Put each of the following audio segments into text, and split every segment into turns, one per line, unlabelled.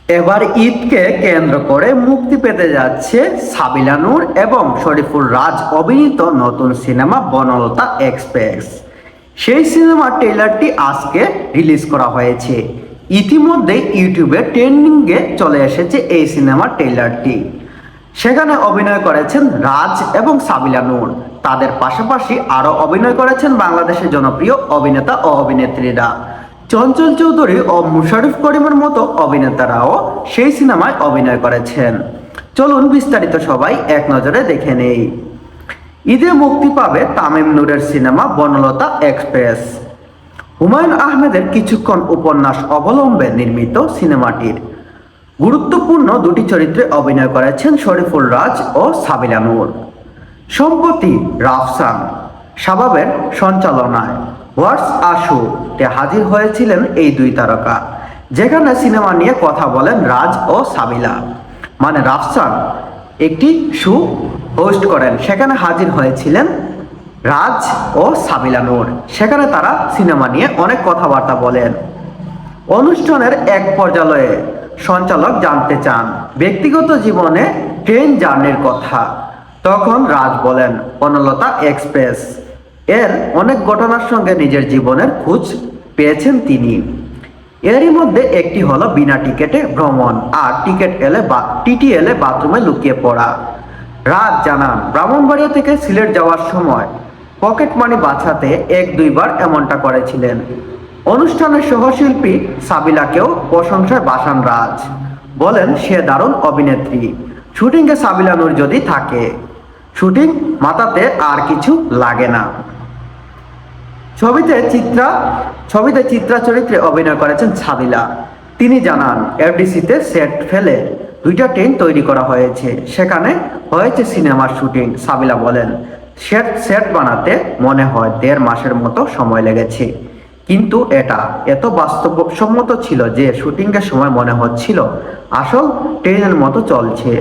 এবার ঈদকে কেন্দ্র করে মুক্তি পেতে যাচ্ছে সাবিলা নূর এবং শরীফুল রাজ অভিনীত নতুন সিনেমা বনলতা এক্সপ্রেস। সেই সিনেমার ট্রেলারটি আজকে রিলিজ করা হয়েছে। ইতিমধ্যে ইউটিউবে ট্রেন্ডিংয়ে চলে এসেছে এই সিনেমার ট্রেলারটি। সেখানে অভিনয় করেছেন রাজ এবং সাবিলা নূর। তাদের পাশাপাশি আরও অভিনয় করেছেন বাংলাদেশের জনপ্রিয় অভিনেতা ও অভিনেত্রীরা। চঞ্চল চৌধুরী ও মুশাররফ করিমের মতো অভিনেতারাও সেই সিনেমায় অভিনয় করেছেন। চলুন বিস্তারিত সবাই এক নজরে দেখে নেই। ঈদে মুক্তি পাবে তামিম নূরের সিনেমা বনলতা এক্সপ্রেস। হুমায়ুন আহমেদের কিছুক্ষণ উপন্যাস অবলম্বনে নির্মিত সিনেমাটির গুরুত্বপূর্ণ দুটি চরিত্রে অভিনয় করেছেন শরীফুল রাজ ও সাবিলা নূর। সম্প্রতি রাফসান শাবাবের সঞ্চালনায় হোয়াটস আশু তে হাজির হয়েছিলেন এই দুই তারকা, যেখানে সিনেমা নিয়ে কথা বলেন রাজ ও সাবিলা। মানে রাফসান একটি শো হোস্ট করেন, সেখানে হাজির হয়েছিলেন রাজ ও সাবিলা নূর। সেখানে তারা সিনেমা নিয়ে অনেক কথাবার্তা বলেন। অনুষ্ঠানের এক পর্যায়ে সঞ্চালক জানতে চান ব্যক্তিগত জীবনে ট্রেন জার্নির কথা। তখন রাজ বলেন বনলতা এক্সপ্রেস এর অনেক ঘটনার সঙ্গে নিজের জীবনের খোঁজ পেয়েছেন তিনি। এরই মধ্যে একটি হলো বিনা টিকেটে ভ্রমণ আর টিটি এলে বাথরুমে লুকিয়ে পড়া। রাজ জানান ব্রাহ্মণবাড়িয়া থেকে সিলেট যাওয়ার সময় পকেট মানি বাঁচাতে এক দুইবার এমনটা করেছিলেন। অনুষ্ঠানের সহশিল্পী সাবিলাকেও প্রশংসায় ভাসান রাজ, বলেন সে দারুণ অভিনেত্রী। শুটিংয়ে সাবিলা নূর যদি থাকে শুটিং মাতাতে আর কিছু লাগে না। ছবিতে চিত্রা চরিত্রে অভিনয় করেছেন সাবিলা। তিনি জানান এফডিসিতে সেট ফেলে দুইটা ট্রেন তৈরি করা হয়েছে, সেখানে হয়েছে সিনেমার শুটিং। সাবিলা বলেন সেট বানাতে মনে হয় 1.5 মাসের মতো সময় লেগেছে, কিন্তু এটা এত বাস্তবসম্মত ছিল যে শুটিংয়ের সময় মনে হচ্ছিল আসল ট্রেনের মতো চলছে।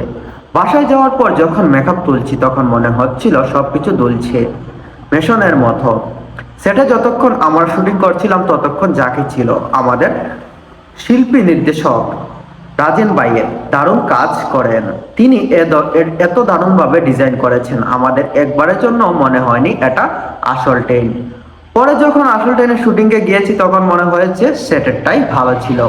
বাসায় যাওয়ার পর যখন মেকআপ তুলছি তখন মনে হচ্ছিল সবকিছু দুলছে মেশনের মতো। সেটা যতক্ষণ আমরা শুটিং করছিলাম ততক্ষণ যাকে ছিল আমাদের শিল্পী নির্দেশক রাজেন ভাইয়ের দারুণ কাজ করেন। তিনি এত দারুণভাবে ডিজাইন করেছেন, আমাদের একবারের জন্য মনে হয়নি এটা আসল ট্রেন। পরে যখন আসল ট্রেনের শুটিংয়ে গিয়েছি তখন মনে হয়েছে সেটেরটাই ভালো ছিল।